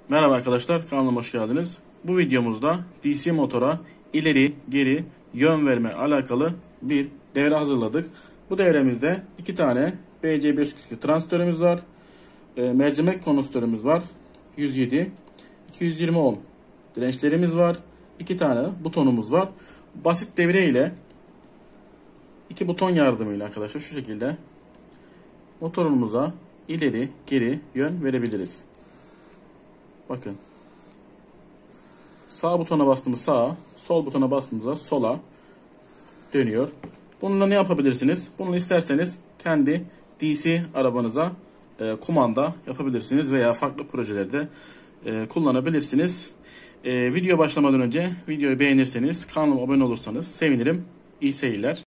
Merhaba arkadaşlar, kanalıma hoş geldiniz. Bu videomuzda DC motora ileri geri yön verme alakalı bir devre hazırladık. Bu devremizde iki tane BC547 transistörümüz var. Mercimek kondansatörümüz var. 107, 220 ohm dirençlerimiz var. İki tane butonumuz var. Basit devre ile iki buton yardımıyla arkadaşlar şu şekilde motorumuza ileri geri yön verebiliriz. Bakın. Sağ butona bastığımız sağa, sol butona bastığımızda sola dönüyor. Bununla ne yapabilirsiniz? Bunu isterseniz kendi DC arabanıza kumanda yapabilirsiniz veya farklı projelerde kullanabilirsiniz. Video başlamadan önce videoyu beğenirseniz, kanalıma abone olursanız sevinirim. İyi seyirler.